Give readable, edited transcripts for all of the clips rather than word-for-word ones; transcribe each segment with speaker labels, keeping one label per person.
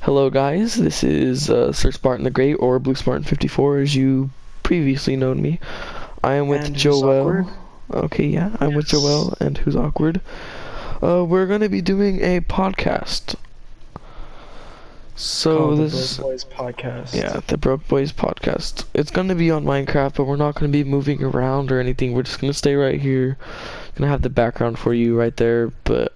Speaker 1: Hello guys, this is Sir Spartan the Great, or Blue Spartan 54 as you previously known me. I am with
Speaker 2: And who's awkward?
Speaker 1: Joel. Okay, yeah, I'm with
Speaker 2: Yes.
Speaker 1: Joel and Who's Awkward. We're gonna be doing a podcast. So
Speaker 2: Called the
Speaker 1: this,
Speaker 2: Brokeboys podcast.
Speaker 1: yeah, the Broke Boys podcast. It's gonna be on Minecraft, but we're not gonna be moving around or anything. We're just gonna stay right here. Gonna have the background for you right there, but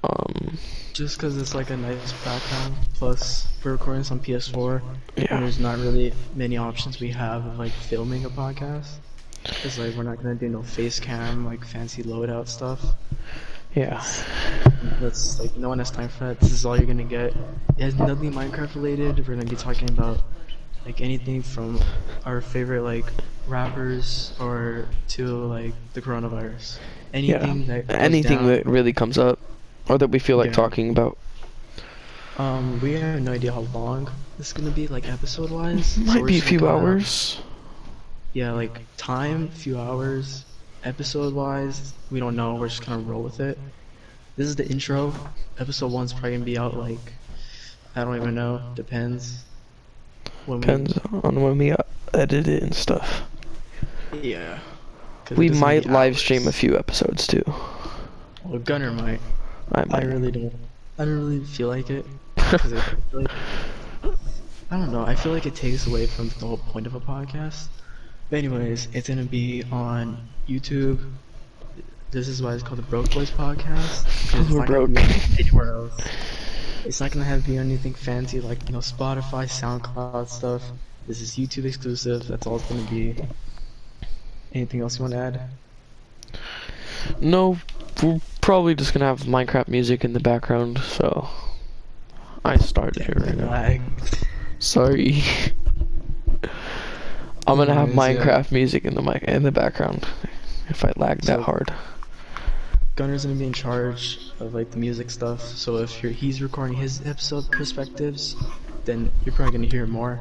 Speaker 2: Just because it's like a nice background. Plus, we're recording this on PS4, and
Speaker 1: yeah,
Speaker 2: there's not really many options we have of like filming a podcast. Cause like we're not gonna do no face cam, like fancy loadout stuff.
Speaker 1: yeah,
Speaker 2: That's like no one has time for that. This is all you're gonna get. It has nothing Minecraft related. We're gonna be talking about like anything from our favorite like rappers or to like the coronavirus.
Speaker 1: yeah.
Speaker 2: Anything that goes
Speaker 1: Anything
Speaker 2: down.
Speaker 1: that really comes up, or that we feel like
Speaker 2: Yeah.
Speaker 1: talking about.
Speaker 2: We have no idea how long this is gonna be, like episode wise. So
Speaker 1: Might
Speaker 2: we're
Speaker 1: be a
Speaker 2: just gonna
Speaker 1: few
Speaker 2: go ahead.
Speaker 1: hours.
Speaker 2: Yeah, like time, few hours. Episode wise, we don't know. We're just gonna roll with it. This is the intro. Episode one's probably gonna be out like I don't even know. Depends. When
Speaker 1: Depends on when we edit it and stuff.
Speaker 2: yeah. 'Cause
Speaker 1: We
Speaker 2: it doesn't
Speaker 1: might
Speaker 2: be
Speaker 1: live stream a
Speaker 2: hours.
Speaker 1: few episodes too.
Speaker 2: Well, Gunner might.
Speaker 1: I
Speaker 2: I
Speaker 1: might.
Speaker 2: really don't. I don't really feel like it. 'Cause I feel like I don't know. I feel like it takes away from the whole point of a podcast. But anyways, it's gonna be on YouTube. This is why it's called the Broke Boys podcast. 'Cause it's
Speaker 1: We're
Speaker 2: not gonna
Speaker 1: broke.
Speaker 2: be anywhere else. It's not gonna have to be anything fancy like Spotify, SoundCloud stuff. This is YouTube exclusive. That's all it's gonna be. Anything else you want to add?
Speaker 1: No, we're probably just gonna have Minecraft music in the background, so I started it right now.
Speaker 2: Lag.
Speaker 1: Sorry. I'm gonna have
Speaker 2: Anyways, yeah.
Speaker 1: Minecraft music in the background if I lag that
Speaker 2: So-
Speaker 1: hard.
Speaker 2: Gunner's gonna be in charge of like the music stuff. So if he's recording his episode perspectives, then you're probably gonna hear more.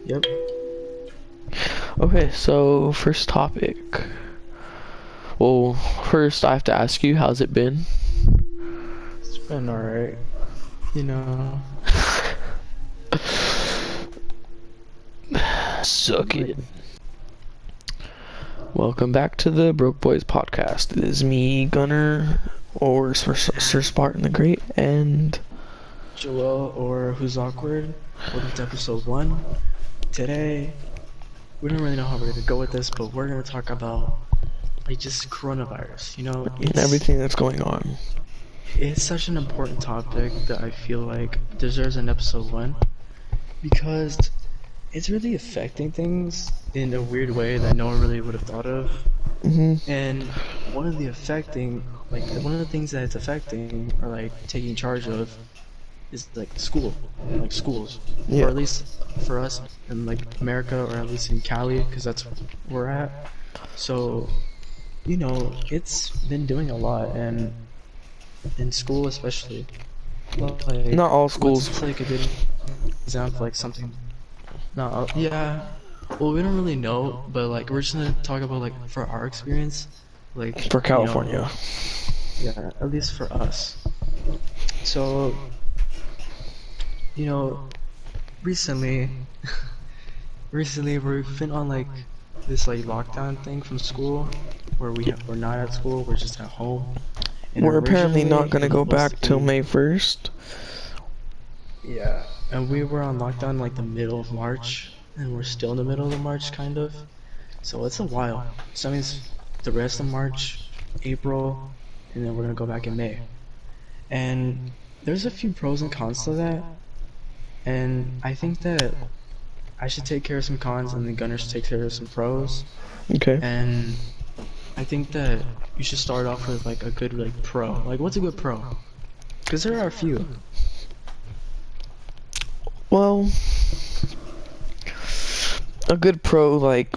Speaker 2: Yep.
Speaker 1: Okay, so first topic. Well, first I have to ask you, how's it been?
Speaker 2: It's been alright. You know.
Speaker 1: Suck it. Welcome back to the Broke Boys podcast. It is me, Gunner, or Sir Spartan the Great, and
Speaker 2: Joel or Who's Awkward. Welcome to episode 1. Today, we don't really know how we're gonna go with this, but we're gonna talk about like just coronavirus. You know,
Speaker 1: and everything that's going on.
Speaker 2: it's such an important topic that I feel like deserves an episode 1 because it's really affecting things in a weird way that no one really would have thought of. And one of the things that it's affecting or like taking charge of is like schools,
Speaker 1: Yeah.
Speaker 2: or at least for us in like America, or at least in Cali, because that's where we're at. So, you know, it's been doing a lot, and in school especially. Like,
Speaker 1: Not all schools.
Speaker 2: what's, like a good example, like something. No, yeah. Well, we don't really know, but like we're just gonna talk about like for our experience, like
Speaker 1: For California.
Speaker 2: yeah, at least for us. So, you know, recently we've been on like this like lockdown thing from school, where we're not at school, we're just at home. And
Speaker 1: We're apparently not
Speaker 2: originally,
Speaker 1: gonna
Speaker 2: it
Speaker 1: go
Speaker 2: was
Speaker 1: back
Speaker 2: supposed to
Speaker 1: till
Speaker 2: be-
Speaker 1: May 1st.
Speaker 2: Yeah, and we were on lockdown like the middle of March, and we're still in the middle of March, kind of. So it's a while. So that means the rest of March, April, and then we're gonna go back in May. And there's a few pros and cons to that. And I think that I should take care of some cons, and the Gunner should take care of some pros.
Speaker 1: Okay.
Speaker 2: And I think that you should start off with like a good like pro. Like, what's a good pro? Because there are a few.
Speaker 1: Well, a good pro, like,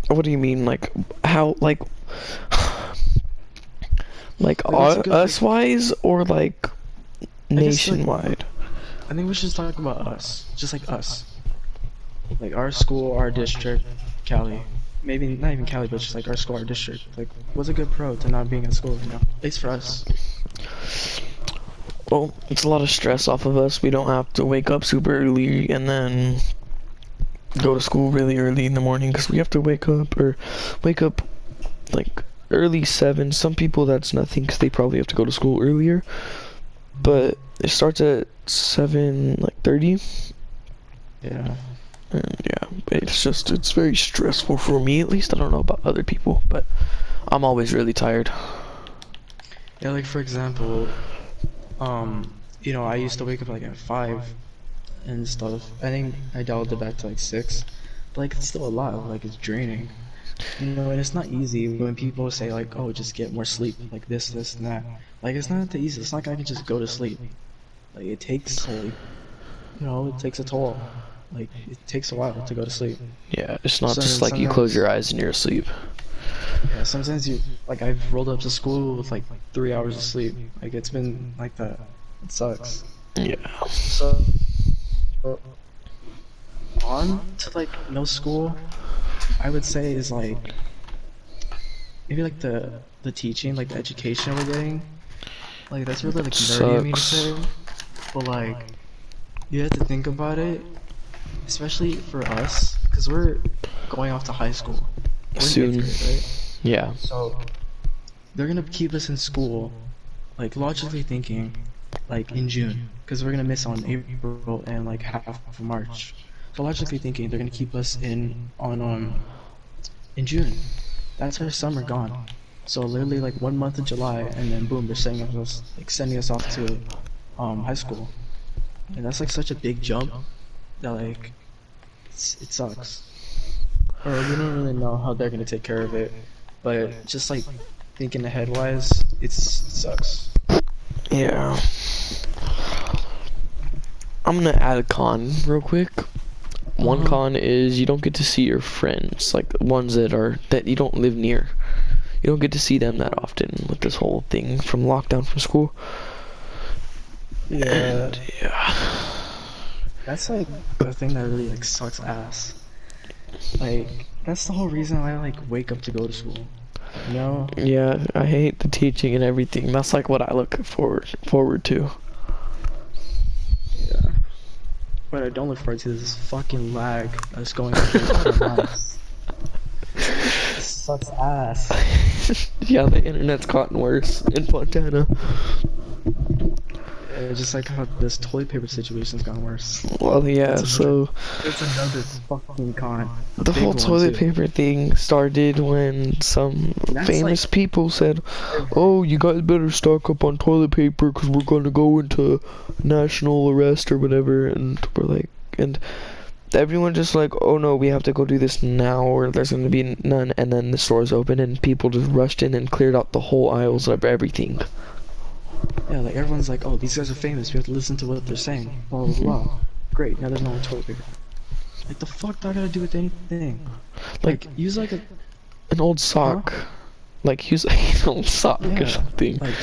Speaker 1: what do you mean, like, how, like
Speaker 2: what's a good,
Speaker 1: us wise, or like
Speaker 2: guess, like-
Speaker 1: nationwide?
Speaker 2: I think we should talk about us, just like us. Like our school, our district, Cali. Maybe not even Cali, but just like our school, our district. Like, what's a good pro to not being at school, you know? At least for us.
Speaker 1: well, it's a lot of stress off of us. We don't have to wake up super early and then go to school really early in the morning because we have to wake up like early 7. Some people that's nothing because they probably have to go to school earlier. But it starts at 7 like 30.
Speaker 2: Yeah.
Speaker 1: And yeah, it's very stressful for me at least. I don't know about other people, but I'm always really tired.
Speaker 2: Yeah, like for example, I used to wake up like at 5 and stuff. I think I dialed it back to like 6. But like it's still a lot, like it's draining. And it's not easy when people say like, oh, just get more sleep, like this, and that. Like it's not that easy. It's not like I can just go to sleep. Like it takes it takes a toll. Like it takes a while to go to sleep.
Speaker 1: Yeah, it's not
Speaker 2: So
Speaker 1: just
Speaker 2: then
Speaker 1: like you close
Speaker 2: sometimes,
Speaker 1: your eyes and you're asleep.
Speaker 2: yeah, sometimes I've rolled up to school with like 3 hours of sleep. Like it's been like that. It sucks.
Speaker 1: Yeah.
Speaker 2: So on to like no school, I would say is like maybe like the teaching, like the education we're getting. Like that's really like nerdy of me to
Speaker 1: Sucks.
Speaker 2: say, but like you have to think about it, especially for us, because we're going off to high school. We're in
Speaker 1: Soon.
Speaker 2: 8th grade, right?
Speaker 1: Yeah.
Speaker 2: So they're gonna keep us in school, like logically thinking, like in June, because we're gonna miss on April and like half of March. So logically thinking, they're gonna keep us in June. That's our summer gone. So literally like 1 month of July, and then boom, they're sending us off to high school, and that's like such a big jump that like it sucks. Or we don't really know how they're gonna take care of it, but just like thinking ahead wise, it sucks.
Speaker 1: Yeah. I'm gonna add a con real quick. One con is you don't get to see your friends, like the ones that you don't live near. You don't get to see them that often with this whole thing from lockdown from school.
Speaker 2: Yeah,
Speaker 1: And yeah.
Speaker 2: that's like the thing that really like sucks ass. Like that's the whole reason why I like wake up to go to school. You know?
Speaker 1: Yeah, I hate the teaching and everything. That's like what I look forward to.
Speaker 2: Yeah. What I don't look forward to is this fucking lag that's going through my life. This sucks ass.
Speaker 1: Yeah, the internet's gotten worse in Fontana.
Speaker 2: Just like how this toilet paper situation's gotten worse.
Speaker 1: Well, yeah,
Speaker 2: That's
Speaker 1: so
Speaker 2: It's another fucking con. A
Speaker 1: the
Speaker 2: big
Speaker 1: whole
Speaker 2: one,
Speaker 1: toilet
Speaker 2: too.
Speaker 1: paper thing started when some
Speaker 2: That's
Speaker 1: famous
Speaker 2: like
Speaker 1: people said, "Oh, you guys better stock up on toilet paper because we're gonna go into national arrest or whatever." And we're like, and everyone just like, "Oh no, we have to go do this now, or there's gonna be none." And then the stores opened and people just rushed in and cleared out the whole aisles of everything.
Speaker 2: yeah, like everyone's like, oh, these guys are famous. We have to listen to what they're saying. Blah blah blah. Great. Now there's no more toilet paper. Like the fuck do I gotta do with anything? Like use like a
Speaker 1: An old sock, like use an old sock or
Speaker 2: yeah.
Speaker 1: something.
Speaker 2: Like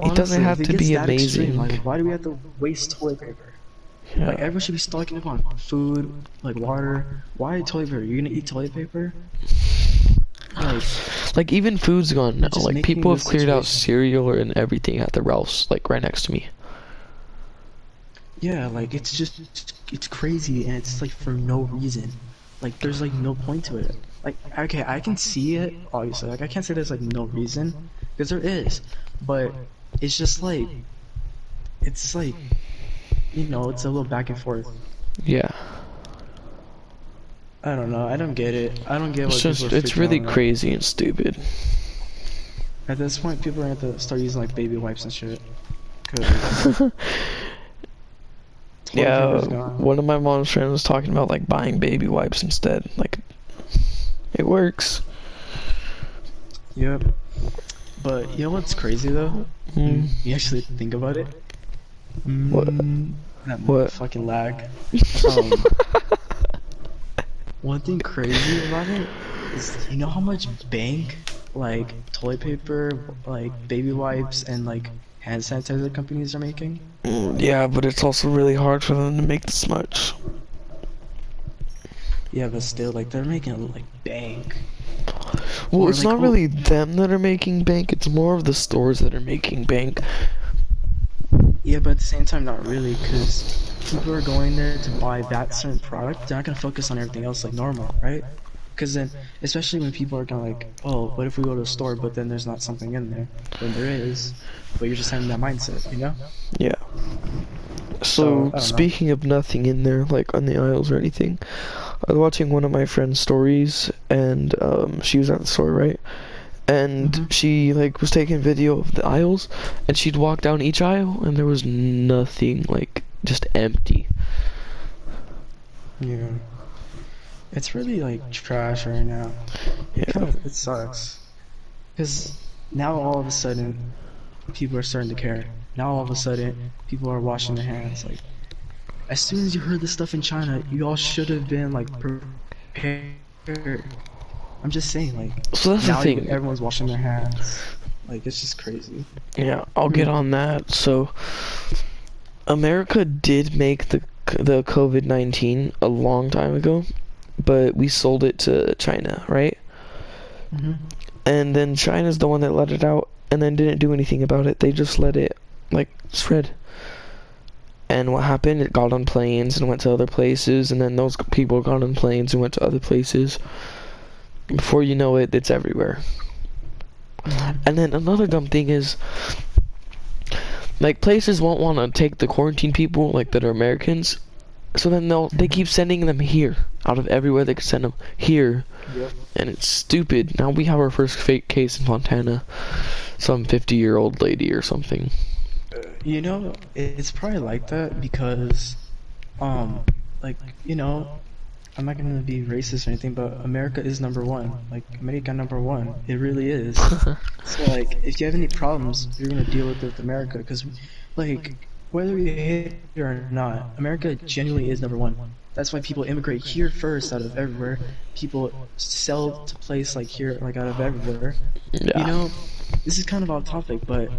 Speaker 1: It doesn't
Speaker 2: honestly,
Speaker 1: have
Speaker 2: if
Speaker 1: to
Speaker 2: it gets
Speaker 1: be
Speaker 2: that extreme,
Speaker 1: amazing.
Speaker 2: like why do we have to waste toilet paper?
Speaker 1: Yeah.
Speaker 2: Like everyone should be stocking up on food, like water. Why toilet paper? You're gonna eat toilet paper?
Speaker 1: Like even food's gone now.
Speaker 2: just
Speaker 1: Like
Speaker 2: making
Speaker 1: people have
Speaker 2: the
Speaker 1: cleared out
Speaker 2: situation-
Speaker 1: cereal and everything at the Ralph's, like right next to me.
Speaker 2: Yeah, like it's crazy and it's like for no reason. Like there's like no point to it. Like okay, I can see it obviously. Like I can't say there's like no reason because there is, but it's just like it's like it's a little back and forth.
Speaker 1: Yeah.
Speaker 2: I don't know. I don't get it. I don't get what
Speaker 1: It's
Speaker 2: people
Speaker 1: just
Speaker 2: are
Speaker 1: it's
Speaker 2: freaking
Speaker 1: really
Speaker 2: out about.
Speaker 1: crazy and stupid.
Speaker 2: At this point, people are gonna have to start using like baby wipes and shit. 'Cause toilet
Speaker 1: Yeah,
Speaker 2: paper's gone.
Speaker 1: one of my mom's friends was talking about like buying baby wipes instead. Like it works.
Speaker 2: Yep. But you know what's crazy though? You actually think about it.
Speaker 1: What?
Speaker 2: That
Speaker 1: What?
Speaker 2: fucking lag. Um, one thing crazy about it is you know how much bank like toilet paper, like baby wipes, and like hand sanitizer companies are making?
Speaker 1: Yeah, but it's also really hard for them to make this much.
Speaker 2: Yeah, but still, like they're making like bank.
Speaker 1: Well,
Speaker 2: Or
Speaker 1: it's
Speaker 2: like,
Speaker 1: not really them that are making bank, it's more of the stores that are making bank.
Speaker 2: Yeah, but at the same time, not really, because people are going there to buy that certain product. They're not gonna focus on everything else like normal, right? Because then, especially when people are kind of like, oh, what if we go to a store, but then there's not something in there? Then there is, but you're just having that mindset, you know?
Speaker 1: Yeah.
Speaker 2: So
Speaker 1: So,
Speaker 2: I don't know.
Speaker 1: speaking of nothing in there, like on the aisles or anything, I was watching one of my friend's stories, and she was at the store, right? And
Speaker 2: Hmm.
Speaker 1: she like was taking video of the aisles, and she'd walk down each aisle, and there was nothing, like just empty.
Speaker 2: Yeah, it's really like trash right now.
Speaker 1: Yeah.
Speaker 2: It sucks. Because now all of a sudden people are starting to care. Now all of a sudden people are washing their hands. Like as soon as you heard this stuff in China, you all should have been like prepared. I'm just saying, like
Speaker 1: So that's the
Speaker 2: now
Speaker 1: thing.
Speaker 2: everyone's washing their hands. Like it's just crazy.
Speaker 1: Yeah, I'll
Speaker 2: Hmm.
Speaker 1: get on that. So America did make the COVID-19 a long time ago, but we sold it to China, right?
Speaker 2: Hmm.
Speaker 1: And then China's the one that let it out and then didn't do anything about it. They just let it like spread. And what happened? It got on planes and went to other places, and then those people got on planes and went to other places. Before you know it, it's everywhere.
Speaker 2: Hmm.
Speaker 1: And then another dumb thing is, like, places won't want to take the quarantine people, like, that are Americans, so then they keep sending them here, out of everywhere they could send them here,
Speaker 2: Yep.
Speaker 1: and it's stupid. Now we have our first fake case in Montana, some 50-year-old lady or something.
Speaker 2: You know, it's probably like that because, um, like, you know, I'm not gonna be racist or anything, but America is number one. Like, America number one. It really is. So, like, if you have any problems, you're gonna deal with it with America because, like, whether you hate it or not, America genuinely is number one. That's why people immigrate here first out of everywhere. People sell to place like here, like out of everywhere. You
Speaker 1: Yeah.
Speaker 2: know, this is kind of off topic, but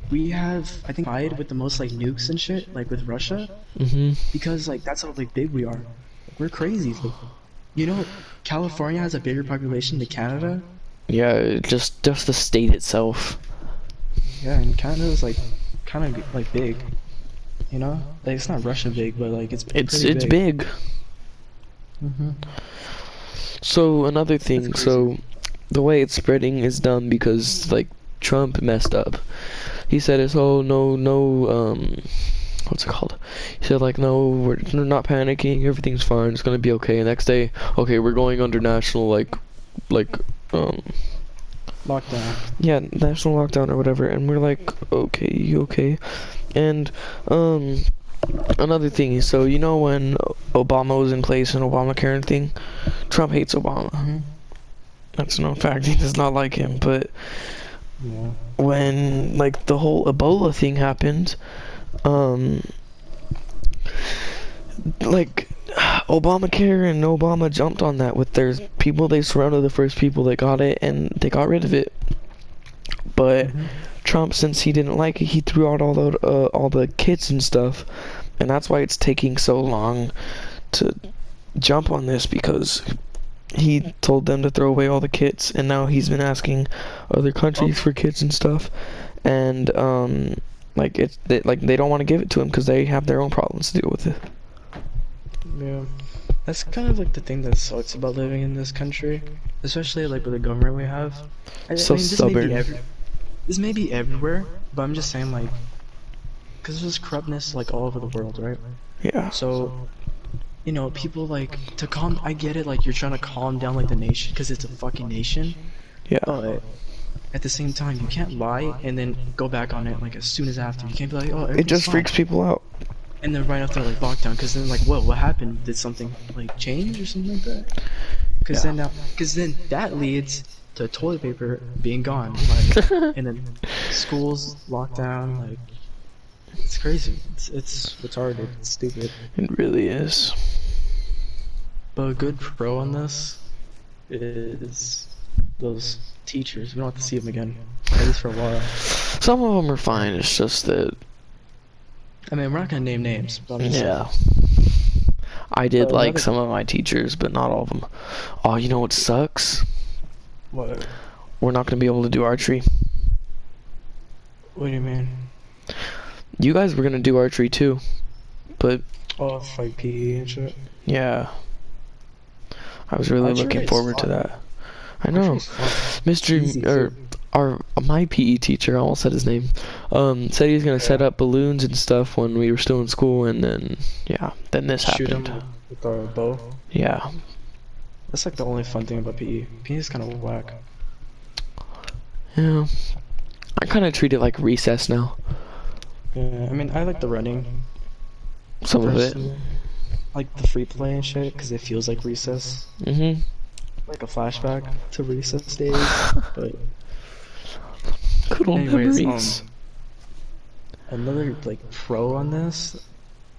Speaker 2: we have, I think, tied with the most like nukes and shit, like with Russia,
Speaker 1: Mhm.
Speaker 2: because like that's how like big we are. Like, we're crazy. Like, you know, California has a bigger population than Canada.
Speaker 1: Yeah, just the state itself.
Speaker 2: Yeah, and Canada is like kind of like big. You know, like it's not Russia big, but like it's pretty
Speaker 1: It's
Speaker 2: big.
Speaker 1: big.
Speaker 2: Hmm.
Speaker 1: So another
Speaker 2: That's
Speaker 1: thing,
Speaker 2: crazy.
Speaker 1: so the way it's spreading is done because like Trump messed up. He said it's oh no what's it called? He said like no we're not panicking, everything's fine, it's gonna be okay. Next day, okay, we're going under national like um
Speaker 2: Lockdown.
Speaker 1: yeah, national lockdown or whatever, and we're like okay, you okay? And another thing, so you know when Obama was in place and Obamacare and thing, Trump hates Obama.
Speaker 2: Hmm.
Speaker 1: That's a known fact. He does not like him. But
Speaker 2: Yeah.
Speaker 1: when like the whole Ebola thing happened, um, like Obamacare and Obama jumped on that with their people. They surrounded the first people that got it, and they got rid of it. But
Speaker 2: Hmm.
Speaker 1: Trump, since he didn't like it, he threw out all the kits and stuff, and that's why it's taking so long to jump on this because he told them to throw away all the kits, and now he's been asking other countries for kits and stuff, and like like they don't want to give it to him because they have their own problems to deal with it.
Speaker 2: Yeah. That's kind of like the thing that sucks about living in this country, especially like with the government we have. I
Speaker 1: So
Speaker 2: mean,
Speaker 1: stubborn.
Speaker 2: this may be everywhere, but I'm just saying like, because there's corruptness like all over the world, right?
Speaker 1: Yeah.
Speaker 2: So, you know, people like to calm. I get it, like you're trying to calm down like the nation because it's a fucking nation,
Speaker 1: Yeah.
Speaker 2: but at the same time, you can't lie and then go back on it like as soon as after. You can't be like, oh,
Speaker 1: It
Speaker 2: everything's
Speaker 1: just
Speaker 2: fine,
Speaker 1: freaks people out.
Speaker 2: and then right after like lockdown, because then like, whoa, what happened? Did something like change or something like that?
Speaker 1: Yeah.
Speaker 2: Because then that leads to toilet paper being gone, like, and then schools locked down. Like, it's crazy. It's retarded. It's stupid.
Speaker 1: It really is.
Speaker 2: But a good pro on this is those teachers. We don't have to see them again, at least for a while.
Speaker 1: Some of them are fine. It's just that,
Speaker 2: I mean, we're not gonna name names, but I'm just saying.
Speaker 1: yeah. I did like
Speaker 2: Another
Speaker 1: some of my teachers, but not all of them. Oh, you know what sucks?
Speaker 2: what?
Speaker 1: We're not gonna be able to do archery.
Speaker 2: What do you mean?
Speaker 1: You guys were gonna do archery too, but
Speaker 2: Oh, like PE and shit.
Speaker 1: yeah, I was really
Speaker 2: Archery
Speaker 1: looking
Speaker 2: is
Speaker 1: forward to
Speaker 2: fun.
Speaker 1: that. I
Speaker 2: Archery
Speaker 1: know,
Speaker 2: is fun.
Speaker 1: Mr.
Speaker 2: Easy
Speaker 1: or
Speaker 2: too.
Speaker 1: my PE teacher, I almost said his name, said he was gonna set
Speaker 2: Yeah.
Speaker 1: up balloons and stuff when we were still in school, and then yeah, then this
Speaker 2: Shoot
Speaker 1: happened.
Speaker 2: him with a bow.
Speaker 1: Yeah,
Speaker 2: That's like the only fun thing about PE. PE is kind of whack.
Speaker 1: yeah. I kind of treat it like recess now.
Speaker 2: Yeah, I mean, I like the running
Speaker 1: Some of it.
Speaker 2: personally. I like the free play and shit because it feels like recess,
Speaker 1: Mhm.
Speaker 2: like a flashback to recess days. But
Speaker 1: Good old
Speaker 2: anyways,
Speaker 1: memories.
Speaker 2: another like pro on this.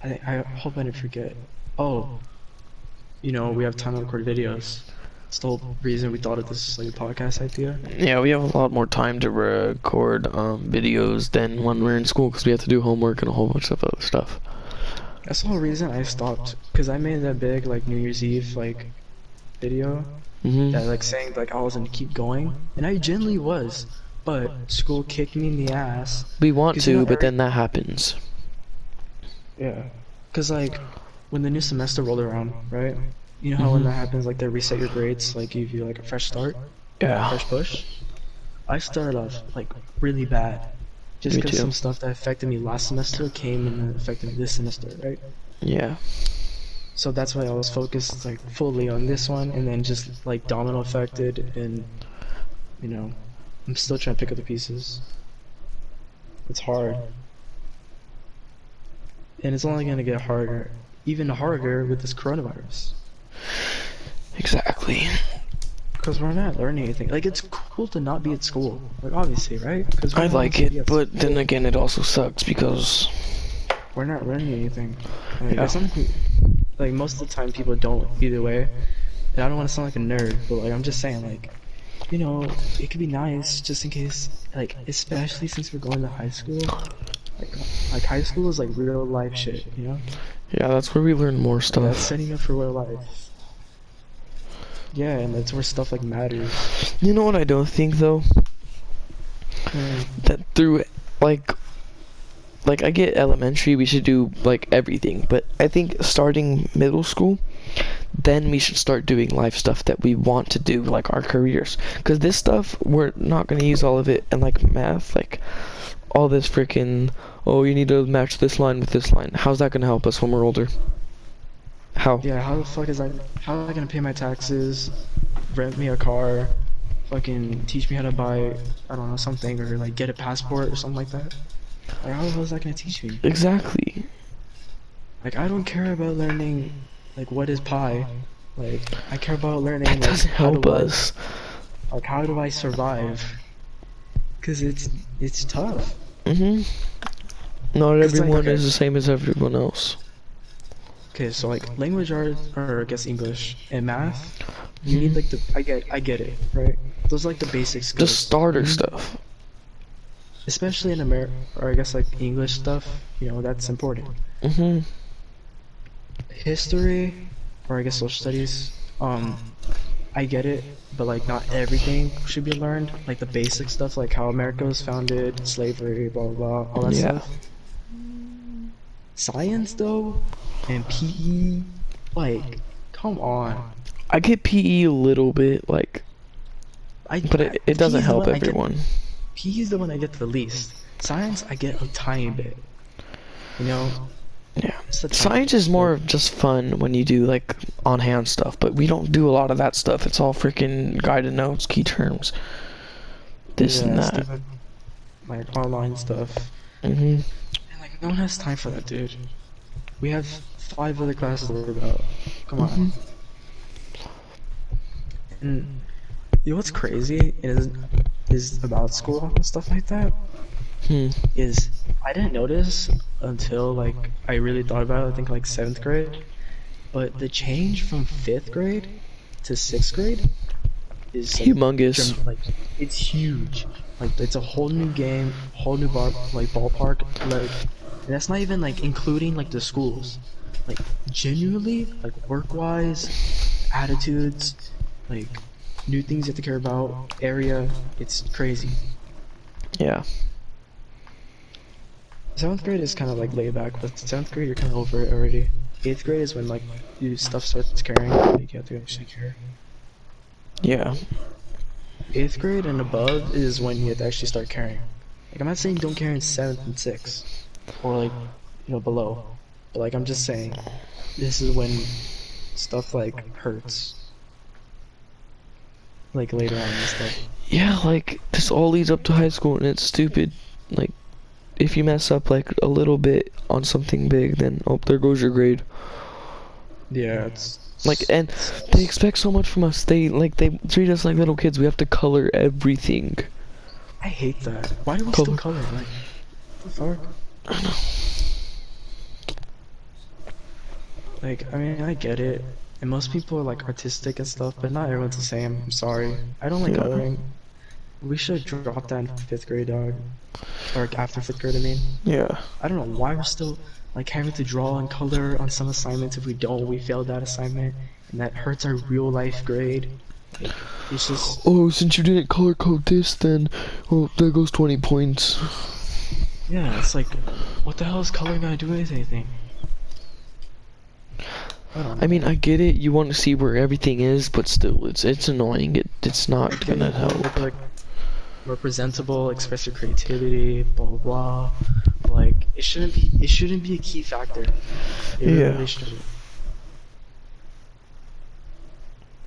Speaker 2: I hope I didn't forget. Oh, we have time to record videos. It's the whole reason we thought of this like podcast idea.
Speaker 1: Yeah, we have a lot more time to record videos than when we're in school because we have to do homework and a whole bunch of other stuff.
Speaker 2: That's the whole reason I stopped. Cause I made that big like New Year's Eve like video
Speaker 1: Mhm.
Speaker 2: that like saying like I was gonna keep going, and I genuinely was, but school kicked me in the ass.
Speaker 1: We want
Speaker 2: Cause
Speaker 1: to, but then that happens.
Speaker 2: yeah, cause like when the new semester rolled around, right? You know how when
Speaker 1: Mhm.
Speaker 2: that happens, like they reset your grades, like give you like a fresh start,
Speaker 1: Yeah.
Speaker 2: fresh push. I started off like really bad, just
Speaker 1: Me
Speaker 2: because
Speaker 1: too.
Speaker 2: some stuff that affected me last semester came and affected me this semester, right?
Speaker 1: Yeah.
Speaker 2: So that's why I was focused like fully on this one, and then just like domino affected, and you know, I'm still trying to pick up the pieces. It's hard, and it's only gonna get harder, even harder with this coronavirus.
Speaker 1: Exactly.
Speaker 2: Cause we're not learning anything. Like it's cool to not be at school, like obviously, right? Cause
Speaker 1: I
Speaker 2: who wants
Speaker 1: like
Speaker 2: to be
Speaker 1: it,
Speaker 2: at
Speaker 1: but then
Speaker 2: school?
Speaker 1: again, it also sucks because
Speaker 2: We're not learning anything. Like
Speaker 1: yeah.
Speaker 2: it's something. Like most of the time, people don't either way. And I don't want to sound like a nerd, but like I'm just saying, like it could be nice just in case, like especially since we're going to high school. Like, like high school is like real life shit, you know?
Speaker 1: Yeah, that's where we learn more
Speaker 2: Like that's
Speaker 1: stuff.
Speaker 2: setting up for real life. Yeah, and that's where stuff like matters.
Speaker 1: You know what I don't think though?
Speaker 2: Mm,
Speaker 1: That through like I get elementary we should do like everything, but I think starting middle school, then we should start doing life stuff that we want to do, like our careers. Because this stuff, we're not going to use all of it, and like math, like all this freaking, oh, you need to match this line with this line. How's that going to help us when we're older? How?
Speaker 2: yeah, how the fuck is that? How am I gonna pay my taxes? Rent me a car? Fucking teach me how to buy, I don't know, something, or like get a passport or something like that? Like how the hell is that gonna teach me?
Speaker 1: Exactly.
Speaker 2: Like I don't care about learning like what is pi. Like I care about
Speaker 1: That
Speaker 2: learning like
Speaker 1: doesn't help us.
Speaker 2: how do I survive? Cause it's tough.
Speaker 1: Mhm. Not
Speaker 2: 'Cause like
Speaker 1: everyone
Speaker 2: okay,
Speaker 1: is the same as everyone else.
Speaker 2: okay, so like language arts or I guess English and math, you need
Speaker 1: Mhm.
Speaker 2: like the I get it, right? Those are like the basic
Speaker 1: Just
Speaker 2: skills.
Speaker 1: starter stuff.
Speaker 2: Especially in America, or I guess like English stuff, that's important.
Speaker 1: Mhm.
Speaker 2: History, or I guess social studies, I get it, but like not everything should be learned. Like the basic stuff, like how America was founded, slavery, blah blah blah, all that
Speaker 1: Yeah.
Speaker 2: stuff. Science though, and PE, like, come on.
Speaker 1: I get PE a little bit, like, but it
Speaker 2: PE
Speaker 1: doesn't
Speaker 2: is the
Speaker 1: help
Speaker 2: one I get.
Speaker 1: everyone.
Speaker 2: PE is the one I get the least. Science, I get a tiny bit. You know,
Speaker 1: Yeah.
Speaker 2: it's the tiny
Speaker 1: Science
Speaker 2: bit.
Speaker 1: is more of just fun when you do like on hand stuff, but we don't do a lot of that stuff. It's all freaking guided notes, key terms, this and
Speaker 2: Yeah,
Speaker 1: that.
Speaker 2: stupid, like online stuff.
Speaker 1: Mhm.
Speaker 2: And like, no one has time for that, dude. We have 5 other classes to worry about. Come
Speaker 1: Mhm.
Speaker 2: on. And you know what's crazy is about school and stuff like that
Speaker 1: Hmm.
Speaker 2: is I didn't notice until like I really thought about it. I think like 7th grade, but the change from 5th grade to 6th grade is like
Speaker 1: Humongous.
Speaker 2: like it's huge. Like it's a whole new game, whole new ballpark. Like, and that's not even like including like the schools. Like genuinely, like work-wise, attitudes, like new things you have to care about, area. It's crazy.
Speaker 1: Yeah.
Speaker 2: 7th grade is kind of like laid back, but 7th grade you're kind of over it already. 8th grade is when like you stuff starts caring, like you have to actually care.
Speaker 1: Yeah.
Speaker 2: 8th grade and above is when you have to actually start caring. Like I'm not saying don't care in 7th and 6th, or like below, but like I'm just saying this is when stuff like hurts. Like later on and stuff.
Speaker 1: Yeah, like this all leads up to high school and it's stupid. Like if you mess up like a little bit on something big, then oh, there goes your grade.
Speaker 2: Yeah, it's
Speaker 1: Like, and they expect so much from us. They treat us like little kids. We have to color everything.
Speaker 2: I hate that. Why do we still color? Like, what the fuck?
Speaker 1: I don't know.
Speaker 2: Like, I mean, I get it. And most people are like artistic and stuff, but not everyone's the same. I'm sorry. I don't like coloring. We should drop that in 5th grade, dog. Or after 5th grade, I mean.
Speaker 1: Yeah.
Speaker 2: I don't know why we're still like having to draw and color on some assignments. If we don't, we failed that assignment, and that hurts our real life grade. Like, it's just.
Speaker 1: Oh, since you didn't color code this, then oh, there goes 20 points.
Speaker 2: Yeah, it's like, what the hell is color gonna do with anything?
Speaker 1: I mean, I get it. You want to see where everything is, but still, it's annoying. It's not gonna help.
Speaker 2: Like, more presentable, express your creativity, blah blah blah. Like, it shouldn't be a key factor. It really shouldn't.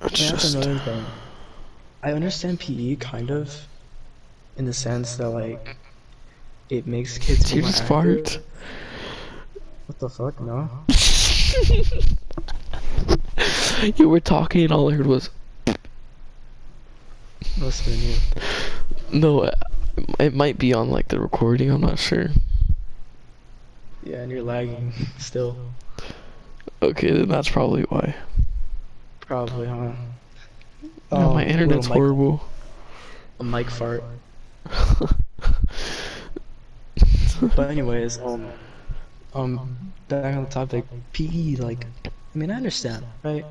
Speaker 1: It's
Speaker 2: And that's
Speaker 1: just
Speaker 2: another thing. I understand PE kind of, in the sense that like, it makes kids
Speaker 1: you
Speaker 2: more
Speaker 1: just
Speaker 2: active.
Speaker 1: fart.
Speaker 2: What the fuck? No.
Speaker 1: You were talking and all I heard was
Speaker 2: Listen, you.
Speaker 1: no. It might be on like the recording. I'm not sure.
Speaker 2: Yeah, and you're lagging still.
Speaker 1: Okay, then that's probably why.
Speaker 2: Probably, huh?
Speaker 1: No, my internet's horrible.
Speaker 2: A mic fart. But anyways, back on the topic, PE, like, I mean, I understand, right?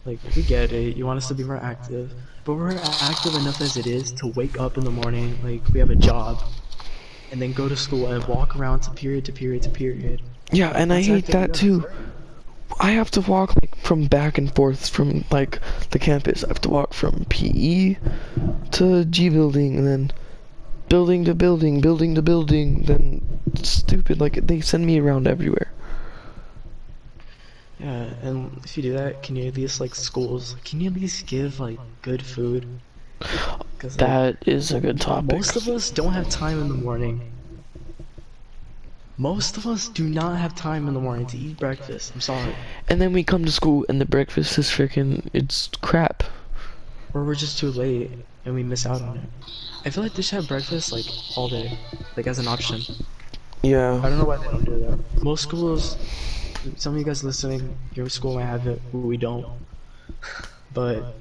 Speaker 2: Like, we get it, you want us to be more active, but we're active enough as it is to wake up in the morning, like, we have a job, and then go to school and walk around to period to period to period.
Speaker 1: Yeah, and I hate that too. I have to walk like from back and forth from like the campus. I have to walk from PE to G building and then building to building, building to building. Then it's stupid. Like they send me around everywhere.
Speaker 2: Yeah, and if you do that, can you at least like schools? Can you at least give like good food?
Speaker 1: That is a good topic.
Speaker 2: Most of us don't have time in the morning. Most of us do not have time in the morning to eat breakfast. I'm sorry.
Speaker 1: And then we come to school and the breakfast is it's crap.
Speaker 2: Or we're just too late and we miss out on it. I feel like they should have breakfast like all day, like as an option.
Speaker 1: Yeah.
Speaker 2: I don't know why they don't do that. Most schools, some of you guys listening, your school might have it, we don't. But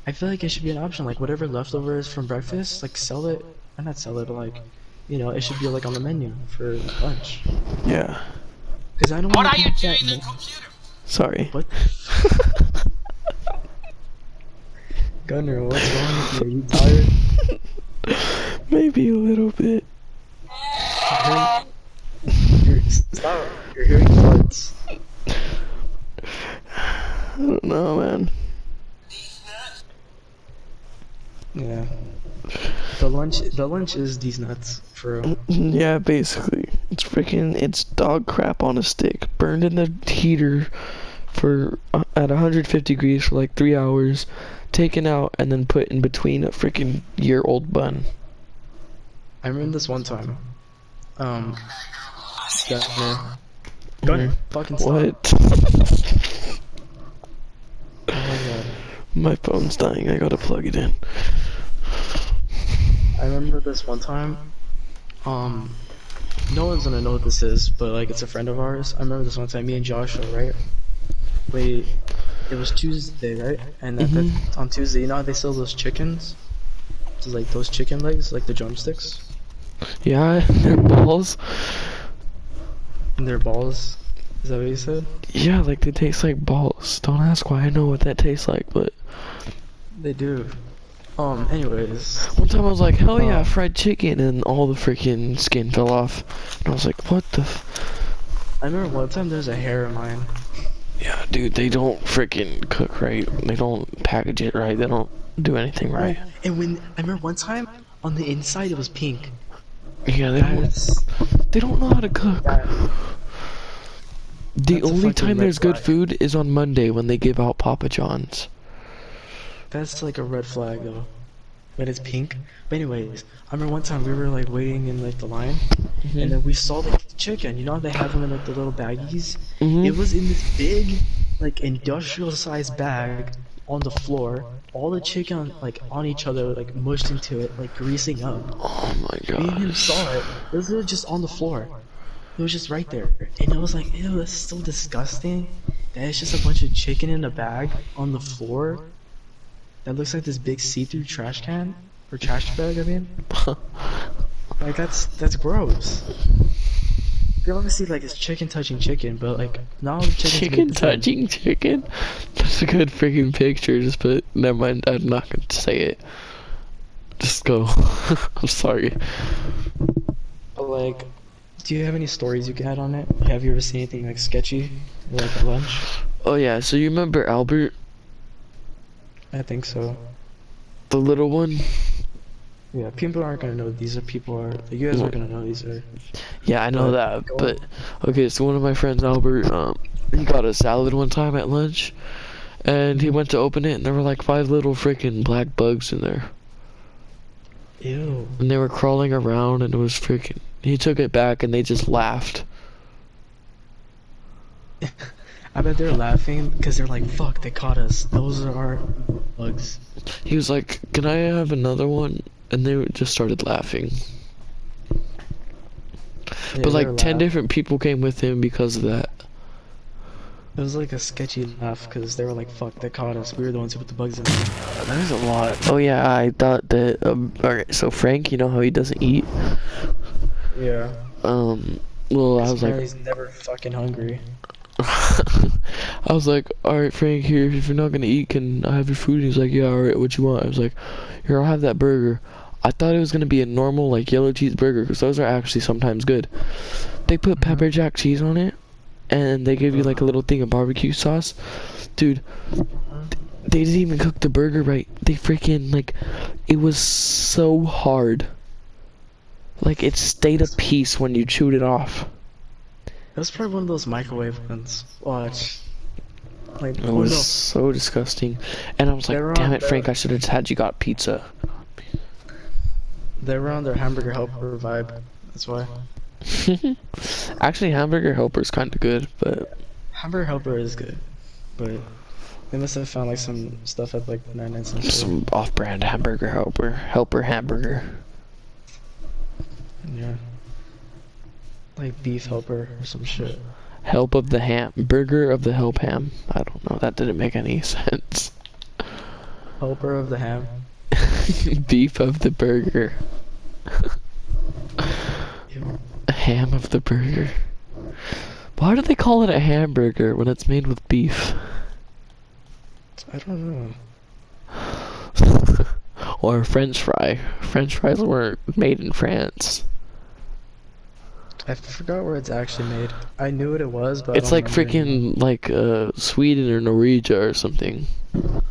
Speaker 2: I feel like it should be an option, like whatever leftovers from breakfast, like sell it, or not sell it, but like, you know, it should be like on the menu for lunch.
Speaker 1: Yeah.
Speaker 2: Because I don't want to eat that.
Speaker 1: Sorry.
Speaker 2: What? Gunner, what's wrong with you? Are you tired?
Speaker 1: Maybe a little bit.
Speaker 2: Stop. You're hearing farts.
Speaker 1: I don't know, man.
Speaker 2: Yeah. The lunch is these nuts, for real.
Speaker 1: Yeah, basically. It's dog crap on a stick, burned in the heater for at 150 degrees for like 3 hours, taken out and then put in between a freaking year-old bun.
Speaker 2: I remember this one time. Gunner, fucking stop.
Speaker 1: What?
Speaker 2: Oh my god.
Speaker 1: My phone's dying. I gotta plug it in.
Speaker 2: I remember this one time. No one's gonna know what this is, but like it's a friend of ours. I remember this one time, me and Joshua, right? It was Tuesday, right? And on Tuesday, you know how they sell those chickens? So like those chicken legs, like the drumsticks?
Speaker 1: Yeah, they're balls.
Speaker 2: And their balls? Is that what you said?
Speaker 1: Yeah, like they taste like balls. Don't ask why I know what that tastes like, but
Speaker 2: They do. Anyways,
Speaker 1: One time I was like, hell yeah,
Speaker 2: um,
Speaker 1: fried chicken, and all the freaking skin fell off. And I was like, what the
Speaker 2: I remember one time there's a hair in mine.
Speaker 1: Yeah, dude, they don't freaking cook right. They don't package it right. They don't do anything
Speaker 2: Oh,
Speaker 1: right.
Speaker 2: and when I remember one time on the inside it was pink.
Speaker 1: Yeah,
Speaker 2: That's
Speaker 1: they don't know how to cook.
Speaker 2: that,
Speaker 1: The
Speaker 2: that's a
Speaker 1: only
Speaker 2: fucking
Speaker 1: time
Speaker 2: red
Speaker 1: there's good
Speaker 2: flag.
Speaker 1: food is on Monday when they give out Papa John's.
Speaker 2: That's like a red flag though. When it's pink. But anyways, I remember one time we were like waiting in like the line, and then we saw like the chicken. You know how they have them in like the little baggies? It was in this big, like industrial sized bag on the floor. All the chicken like on each other, like mushed into it, like greasing up.
Speaker 1: Oh my
Speaker 2: Me and him
Speaker 1: gosh.
Speaker 2: saw it. It was literally just on the floor. It was just right there, and it was like, ew, that's so disgusting. That it's just a bunch of chicken in a bag on the floor. That looks like this big see-through trash can or trash bag. I mean, like that's gross. You obviously like it's chicken touching chicken, but like not all the chicken's made
Speaker 1: Chicken
Speaker 2: the same.
Speaker 1: touching chicken? That's a good freaking picture, just put, never mind, I'm not gonna say it. Just go. I'm sorry.
Speaker 2: But like, do you have any stories you can add on it? Have you ever seen anything like sketchy, like at lunch?
Speaker 1: Oh yeah, so you remember Albert,
Speaker 2: I think so.
Speaker 1: the little one?
Speaker 2: Yeah, people aren't gonna know these are people are. You guys are gonna know these are.
Speaker 1: Yeah, I know
Speaker 2: But
Speaker 1: that,
Speaker 2: go
Speaker 1: but
Speaker 2: on.
Speaker 1: okay, so one of my friends, Albert, he got a salad one time at lunch, and he went to open it, and there were like 5 little freaking black bugs in there,
Speaker 2: Ew.
Speaker 1: and they were crawling around, and it was freaking. He took it back, and they just laughed.
Speaker 2: I bet they're laughing because they're like, "Fuck, they caught us. Those are our bugs."
Speaker 1: He was like, "Can I have another one?" And they just started laughing.
Speaker 2: Yeah,
Speaker 1: But
Speaker 2: they're
Speaker 1: like 10
Speaker 2: laugh.
Speaker 1: different people came with him because of that.
Speaker 2: It was like a sketchy laugh because they were like, "Fuck, they caught us. We were the ones who put the bugs in there."
Speaker 1: There's a lot. Oh yeah, I thought that. Alright, so Frank, you know how he doesn't eat.
Speaker 2: Yeah.
Speaker 1: Well, I was like,
Speaker 2: Apparently he's never fucking hungry.
Speaker 1: I was like, alright, Frank, here, if you're not gonna eat, can I have your food? And he's like, yeah, alright, what you want? I was like, here, I'll have that burger. I thought it was gonna be a normal, like, yellow cheeseburger, because those are actually sometimes good. They put pepper jack cheese on it, and they give you, like, a little thing of barbecue sauce. Dude, they didn't even cook the burger right. They freaking, like, it was so hard. Like, it stayed a piece when you chewed it off.
Speaker 2: That was probably one of those microwave ones. Watch. Like,
Speaker 1: It
Speaker 2: oh
Speaker 1: was
Speaker 2: no.
Speaker 1: so disgusting. And I was like,
Speaker 2: They're
Speaker 1: damn
Speaker 2: on
Speaker 1: it, Frank, I should have had you got pizza.
Speaker 2: They were on their hamburger helper vibe. That's why.
Speaker 1: Actually, Hamburger Helper's kind of good, but
Speaker 2: Hamburger helper is good, but they must have found like some stuff at like 99 cents store.
Speaker 1: some off-brand Hamburger Helper hamburger.
Speaker 2: Yeah. Like beef helper or some shit.
Speaker 1: Help of the ham, burger of the help ham. I don't know, that didn't make any sense.
Speaker 2: Helper of the ham.
Speaker 1: Beef of the burger.
Speaker 2: Ew.
Speaker 1: Ham of the burger. Why do they call it a hamburger when it's made with beef?
Speaker 2: I don't know.
Speaker 1: Or French fry. French fries were made in France.
Speaker 2: I forgot where it's actually made. I knew what it was, but
Speaker 1: It's
Speaker 2: I
Speaker 1: like
Speaker 2: don't remember anymore.
Speaker 1: freaking like Sweden or Norwegia or something.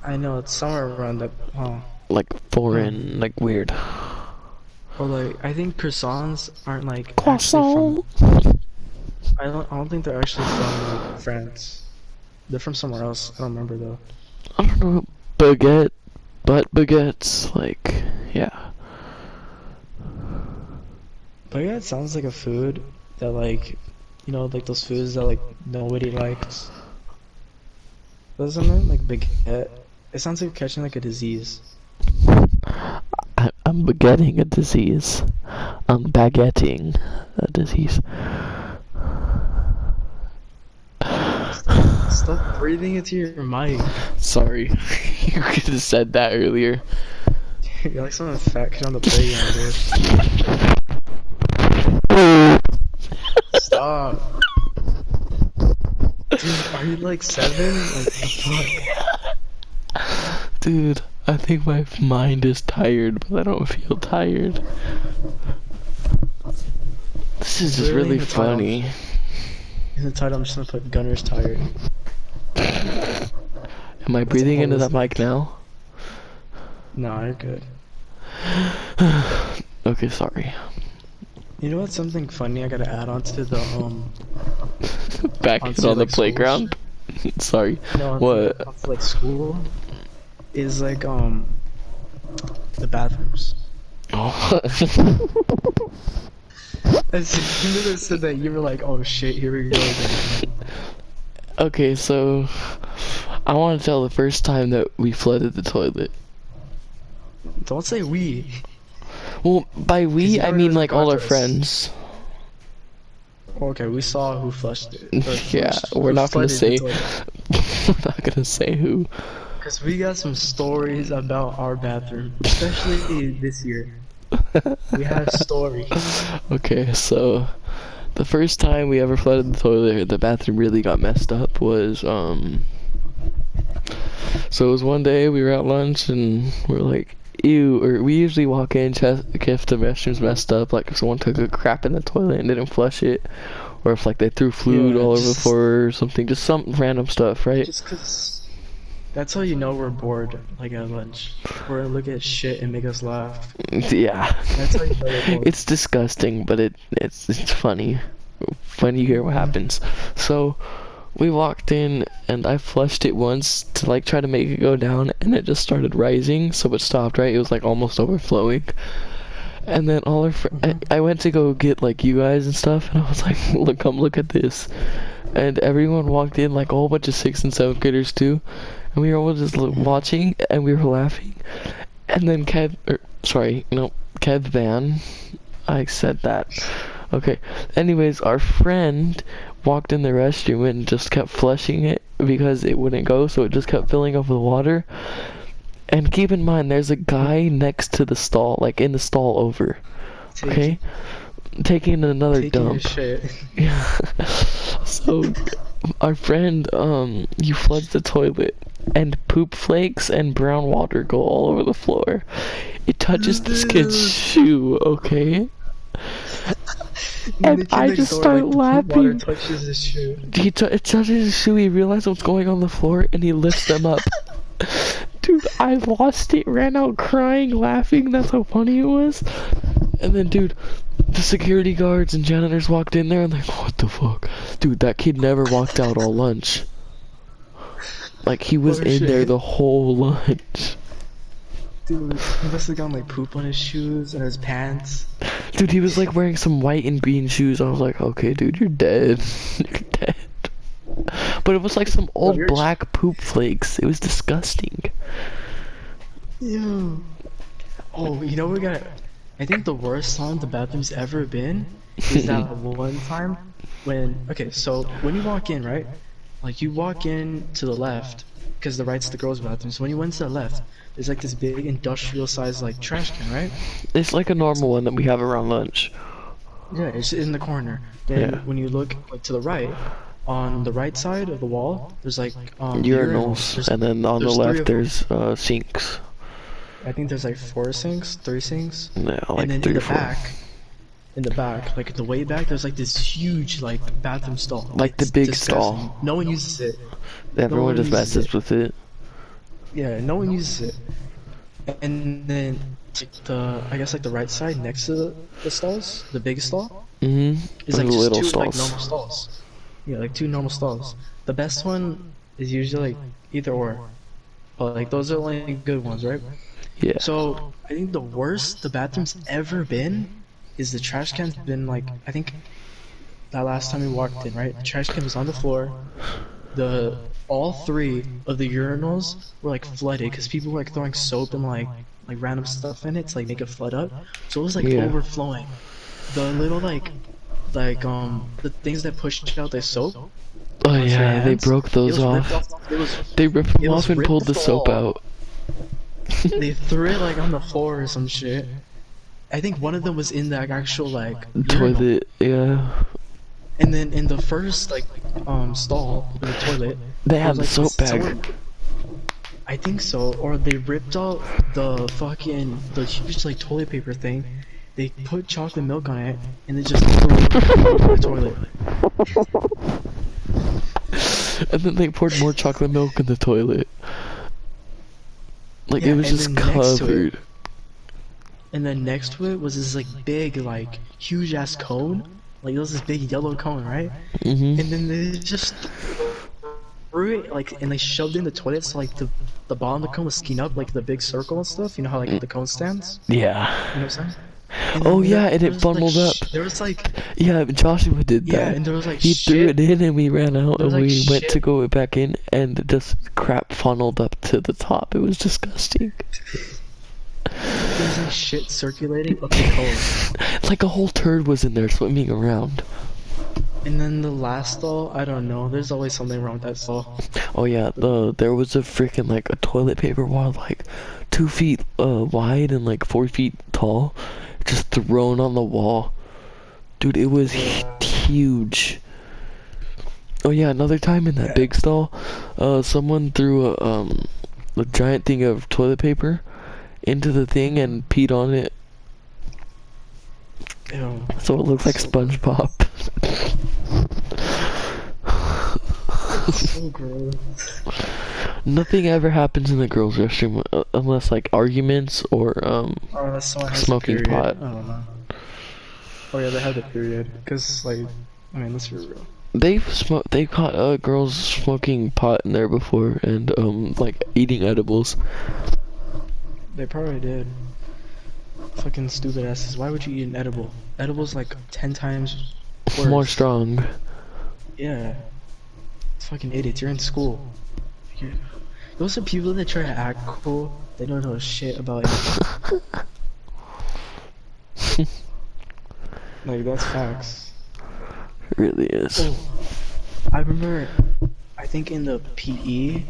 Speaker 2: I know it's somewhere around that. Oh.
Speaker 1: Like foreign, like weird.
Speaker 2: Or like I think croissants aren't like
Speaker 1: Croissant.
Speaker 2: actually from. I don't think they're actually from like, France. They're from somewhere else. I don't remember though.
Speaker 1: I don't know. Baguette, but baguettes, like, yeah.
Speaker 2: But yeah, it sounds like a food that like, you know, like those foods that like nobody likes. Doesn't it? Like baguette. It sounds like catching like a disease.
Speaker 1: I'm baguetting a disease. I'm baguetting a disease.
Speaker 2: Stop breathing into your mic.
Speaker 1: Sorry, you could have said that earlier.
Speaker 2: You're like some fat kid on the playground, dude. Stop. Dude, are you like 7? Like, what the fuck?
Speaker 1: Dude, I think my mind is tired, but I don't feel tired. This is just really funny.
Speaker 2: In the title, I'm just gonna put Gunner's tired.
Speaker 1: Am I breathing into that mic now?
Speaker 2: No, you're good.
Speaker 1: Okay, sorry.
Speaker 2: You know what's something funny I gotta add on to the
Speaker 1: Back on the
Speaker 2: like,
Speaker 1: playground? Sorry.
Speaker 2: No,
Speaker 1: what?
Speaker 2: Onto, like school is like the bathrooms.
Speaker 1: Oh.
Speaker 2: As soon as I said that, you were like, "Oh shit, here we go again."
Speaker 1: Okay, so I want to tell the first time that we flooded the toilet.
Speaker 2: Don't say we.
Speaker 1: Well, by we, I mean like all our
Speaker 2: us.
Speaker 1: friends.
Speaker 2: Okay, we saw who flushed it.
Speaker 1: Yeah, we're not gonna say. We're not gonna say who.
Speaker 2: Cause we got some stories about our bathroom, especially this year. We have stories.
Speaker 1: Okay, so the first time we ever flooded the toilet, the bathroom really got messed up was so it was one day we were at lunch and we were like, ew, or we usually walk in if the restroom's messed up, like if someone took a crap in the toilet and didn't flush it, or if like they threw food all over the floor or something, just some random stuff, right?
Speaker 2: Just cause that's how you know we're bored, like at lunch. We're gonna look at shit and make us laugh.
Speaker 1: Yeah.
Speaker 2: That's how you know we're bored.
Speaker 1: It's disgusting, but it's funny. Funny to hear what happens. So we walked in and I flushed it once to like try to make it go down, and it just started rising, so it stopped, right? It was like almost overflowing. And then all our I went to go get like you guys and stuff, and I was like, look, come look at this. And everyone walked in, like a whole bunch of 6th and 7th graders too, and we were all just watching and we were laughing. And then Kev Van, I said that. Okay, anyways, our friend walked in the restroom and just kept flushing it because it wouldn't go, so it just kept filling up with water. And keep in mind, there's a guy next to the stall, like in the stall over, okay? Taking another dump. Yeah. So our friend, he floods the toilet, and poop flakes and brown water go all over the floor. It touches this kid's shoe, okay? And I just start laughing.
Speaker 2: Water touches his shoe.
Speaker 1: It touches his shoe, he realized what's going on the floor, and he lifts them up. Dude, I lost it, ran out crying, laughing, that's how funny it was. And then, dude, the security guards and janitors walked in there and like, what the fuck? Dude, that kid never walked out all lunch. Like, he was in there the whole lunch.
Speaker 2: Dude, he must have gotten like poop on his shoes and his pants.
Speaker 1: Dude, he was like wearing some white and green shoes. I was like, okay, dude, you're dead. You're dead. But it was like some old black poop flakes. It was disgusting.
Speaker 2: Yeah. Oh, you know we got. I think the worst time the bathroom's ever been is that one time when. Okay, so when you walk in, right? Like you walk in to the left, because the right's the girls' bathroom. So when you went to the left, there's like this big industrial-sized like trash can, right?
Speaker 1: It's like a normal one that we have around lunch.
Speaker 2: Yeah, it's in the corner. Then when you look like to the right, on the right side of the wall, there's like
Speaker 1: urinals, and then on the left there's sinks.
Speaker 2: I think there's like 4 sinks, 3 sinks.
Speaker 1: Yeah, like
Speaker 2: and then
Speaker 1: 3
Speaker 2: in
Speaker 1: or
Speaker 2: the
Speaker 1: 4.
Speaker 2: In the back, like the way back, there's like this huge like bathroom stall.
Speaker 1: Like the big
Speaker 2: disgusting.
Speaker 1: stall.
Speaker 2: No one uses it.
Speaker 1: Everyone just messes with it.
Speaker 2: Yeah, no one uses it. And then I guess like the right side next to the stalls, the big stall.
Speaker 1: Mm-hmm.
Speaker 2: Is like just
Speaker 1: little
Speaker 2: 2
Speaker 1: stalls.
Speaker 2: like normal stalls. Yeah, like 2 normal stalls. The best one is usually like either or. But like those are only good ones, right?
Speaker 1: Yeah.
Speaker 2: So I think the worst the bathroom's ever been is the trash can's been like, I think that last time we walked in, right? The trash can was on the floor. All 3 of the urinals were like flooded because people were like throwing soap and like random stuff in it to like make it flood up. So it was like overflowing. The little the things that pushed out the soap.
Speaker 1: Oh yeah, they broke those off. They ripped them off and pulled the soap out.
Speaker 2: They threw it like on the floor or some shit. I think one of them was in that actual like
Speaker 1: toilet, yeah.
Speaker 2: And then in the first like stall in the toilet,
Speaker 1: they had the
Speaker 2: like,
Speaker 1: soap bag.
Speaker 2: I think so. Or they ripped out the huge like toilet paper thing. They put chocolate milk on it, and they just threw it in the toilet.
Speaker 1: And then they poured more chocolate milk in the toilet. Like
Speaker 2: Yeah,
Speaker 1: it was
Speaker 2: and
Speaker 1: just
Speaker 2: then next to it-
Speaker 1: covered.
Speaker 2: And then next to it was this like big, like huge ass cone. Like it was this big yellow cone, right?
Speaker 1: Mhm.
Speaker 2: And then they just threw it like, and they shoved it in the toilet, so like the bottom of the cone was skiing up, like the big circle and stuff. You know how like the cone stands?
Speaker 1: Yeah.
Speaker 2: You know what I'm saying? And
Speaker 1: Oh
Speaker 2: then
Speaker 1: yeah, and
Speaker 2: there
Speaker 1: it
Speaker 2: was, like,
Speaker 1: funneled up.
Speaker 2: there was like,
Speaker 1: Yeah, Joshua did
Speaker 2: yeah,
Speaker 1: that.
Speaker 2: and there was like
Speaker 1: He threw
Speaker 2: shit.
Speaker 1: it in and we ran out
Speaker 2: There
Speaker 1: and
Speaker 2: was, like,
Speaker 1: we went to
Speaker 2: shit.
Speaker 1: go back in and just crap funneled up to the top. It was disgusting.
Speaker 2: There was like shit circulating up the cone.
Speaker 1: Like a whole turd was in there swimming around.
Speaker 2: And then the last stall, I don't know. There's always something wrong with that stall.
Speaker 1: Oh yeah, there was a freaking like a toilet paper wall like 2 feet wide and like 4 feet tall, just thrown on the wall. Dude, it was huge. Oh yeah, another time in that big stall, someone threw a giant thing of toilet paper into the thing and peed on it,
Speaker 2: Ew.
Speaker 1: so it looks like SpongeBob.
Speaker 2: So gross.
Speaker 1: Nothing ever happens in the girls' restroom unless like arguments or
Speaker 2: Oh, that's someone has a
Speaker 1: smoking
Speaker 2: period.
Speaker 1: pot.
Speaker 2: I don't know. Oh yeah, they had the period. Cause like, I mean, let's be real.
Speaker 1: They caught girls smoking pot in there before and like eating edibles.
Speaker 2: They probably did. Fucking stupid asses. Why would you eat an edible? Edible's like 10 times worse.
Speaker 1: More strong.
Speaker 2: Yeah. Fucking idiots. You're in school. Those are people that try to act cool. They don't know shit about it. Like, that's facts.
Speaker 1: It really is.
Speaker 2: Oh, I remember, I think in the PE.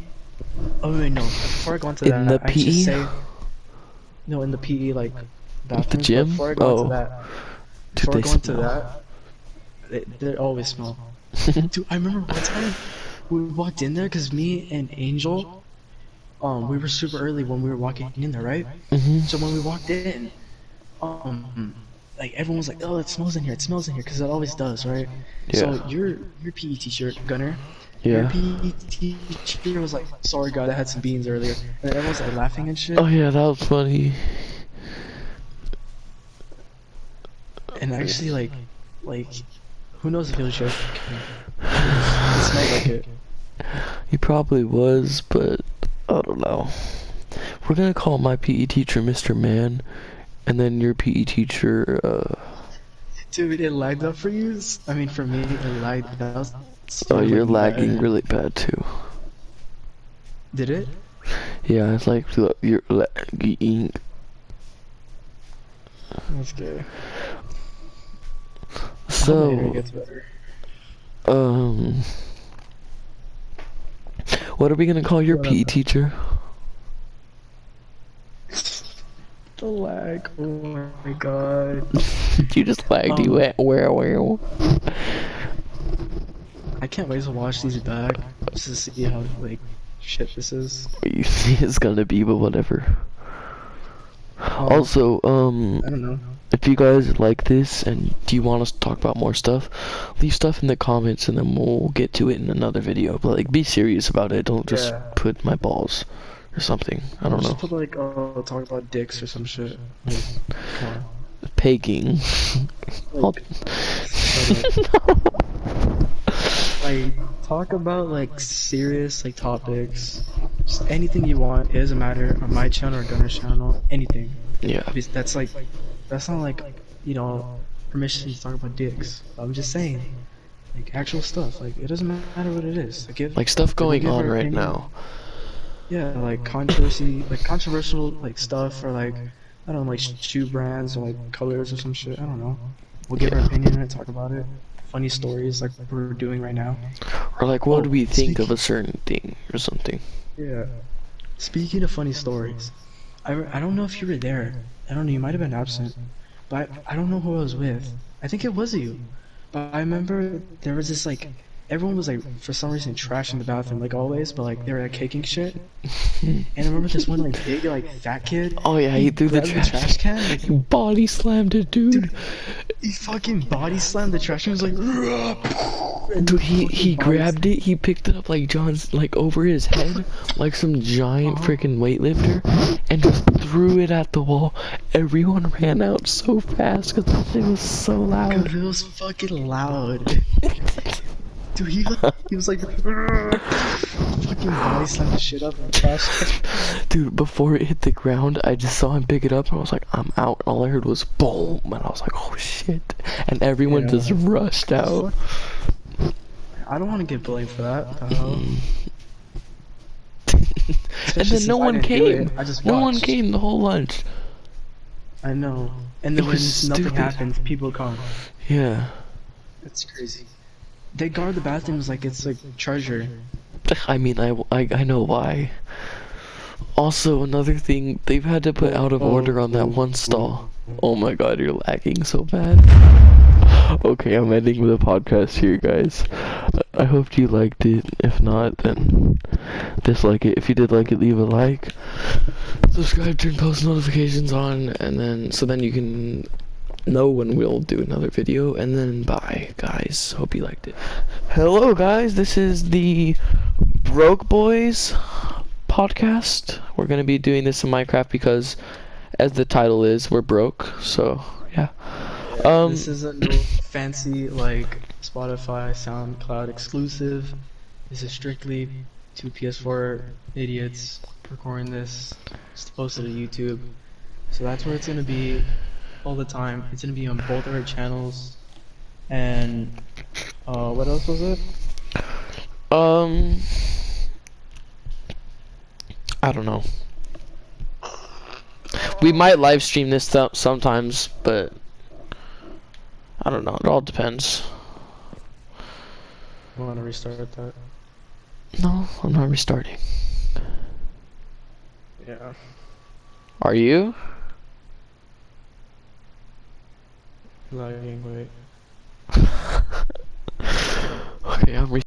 Speaker 2: Oh wait, no. Before I go into
Speaker 1: In
Speaker 2: that,
Speaker 1: the
Speaker 2: I should
Speaker 1: PE?
Speaker 2: say. No, in the PE, like, bathroom.
Speaker 1: gym?
Speaker 2: Before I go
Speaker 1: Oh.
Speaker 2: into that.
Speaker 1: Dude,
Speaker 2: Before I
Speaker 1: they
Speaker 2: go into
Speaker 1: smell.
Speaker 2: that, they always smell. Dude, I remember one time we walked in there because me and Angel, we were super early when we were walking in there, right?
Speaker 1: Mhm.
Speaker 2: So when we walked in, like everyone was like, "Oh, it smells in here! It smells in here!" Because it always does, right?
Speaker 1: Yeah.
Speaker 2: So your PE teacher, Gunner,
Speaker 1: Yeah.
Speaker 2: your PE teacher was like, "Sorry, God, I had some beans earlier," and everyone was like laughing and shit.
Speaker 1: Oh yeah, that was funny.
Speaker 2: And actually, like, who knows if he was joking? It smelled like it.
Speaker 1: He probably was, but I don't know. We're gonna call my PE teacher Mr. Man, and then your PE teacher,
Speaker 2: Dude, it lagged up for you? I mean, for me, it lagged. That was
Speaker 1: oh, you're
Speaker 2: like,
Speaker 1: lagging really bad too.
Speaker 2: Did it?
Speaker 1: Yeah, it's like you're lagging.
Speaker 2: That's good. Later
Speaker 1: So,
Speaker 2: it gets better.
Speaker 1: what are we gonna call your
Speaker 2: What
Speaker 1: PE
Speaker 2: up?
Speaker 1: teacher?
Speaker 2: The lag. Oh my god.
Speaker 1: You just lagged. You went where?
Speaker 2: I can't wait to watch these back just to see how like shit this is.
Speaker 1: You see, it's gonna be, but whatever. Also,
Speaker 2: I don't know.
Speaker 1: if you guys like this and do you want us to talk about more stuff, leave stuff in the comments and then we'll get to it in another video. But like, be serious about it. Don't just
Speaker 2: Yeah.
Speaker 1: put my balls or something. I don't know.
Speaker 2: Just put like, talk about dicks or some shit. Like, come on.
Speaker 1: Pegging. I'll-
Speaker 2: Like, talk about like serious like topics. Just anything you want. It doesn't matter on my channel or Gunner's channel. Anything.
Speaker 1: Yeah.
Speaker 2: Because that's not like, you know, permission to talk about dicks. I'm just saying, like actual stuff. Like it doesn't matter what it is.
Speaker 1: Like stuff going
Speaker 2: give
Speaker 1: on
Speaker 2: our
Speaker 1: right
Speaker 2: opinion.
Speaker 1: now.
Speaker 2: Yeah, like controversial like stuff, or like I don't know, like shoe brands or like colors or some shit. I don't know. We'll give our opinion and talk about it. Funny stories like we're doing right now.
Speaker 1: Or like, what do we think of
Speaker 2: speaking-
Speaker 1: a certain thing or something?
Speaker 2: Yeah. Speaking of funny stories, I don't know if you were there. I don't know. You might have been absent, but I don't know who I was with. I think it was you. But I remember there was this like everyone was like for some reason trashing the bathroom like always, but like they were like kicking shit. And I remember this one like big like fat kid.
Speaker 1: Oh yeah, he threw the
Speaker 2: grabbed
Speaker 1: trash
Speaker 2: can. Like,
Speaker 1: he body slammed it, dude.
Speaker 2: he fucking body slammed the trash can. He was like, and
Speaker 1: Dude, he
Speaker 2: body
Speaker 1: grabbed it, he picked it up like John's, like over his head, like some giant freaking weightlifter, and just threw it at the wall. Everyone ran out so fast because the thing was so loud.
Speaker 2: Cause it was fucking loud. Dude, he was like, fucking body slammed the shit up in the trash can.
Speaker 1: Dude, before it hit the ground, I just saw him pick it up and I was like, I'm out. And all I heard was boom, and I was like, oh shit. And everyone just rushed out.
Speaker 2: I don't want to get blamed for that. The hell?
Speaker 1: And then no one came.
Speaker 2: I just
Speaker 1: No one
Speaker 2: watched.
Speaker 1: came the whole lunch.
Speaker 2: I know. And then
Speaker 1: It
Speaker 2: when
Speaker 1: was
Speaker 2: nothing
Speaker 1: stupid.
Speaker 2: happens, people come.
Speaker 1: Yeah.
Speaker 2: It's crazy. They guard the bathrooms like it's like treasure.
Speaker 1: I mean, I know why. Also, another thing, they've had to put out of order on that one stall. Oh my god, you're lagging so bad. Okay, I'm ending the podcast here, guys. I hope you liked it. If not, then dislike it. If you did like it, leave a like. Subscribe, turn post notifications on, and then you can know when we'll do another video. And then bye, guys. Hope you liked it. Hello, guys. This is the Brokeboys podcast. We're gonna be doing this in Minecraft because, as the title is, we're broke. So yeah.
Speaker 2: This is a no fancy like Spotify, SoundCloud exclusive. This is strictly two PS4 idiots recording this. It's posted to YouTube, so that's where it's gonna be all the time. It's gonna be on both of our channels. And what else was it?
Speaker 1: I don't know. We might live stream this stuff sometimes, but I don't know. It all depends.
Speaker 2: I want to restart that.
Speaker 1: No, I'm not restarting.
Speaker 2: Yeah.
Speaker 1: Are you?
Speaker 2: Lagging, wait.
Speaker 1: Okay, I'm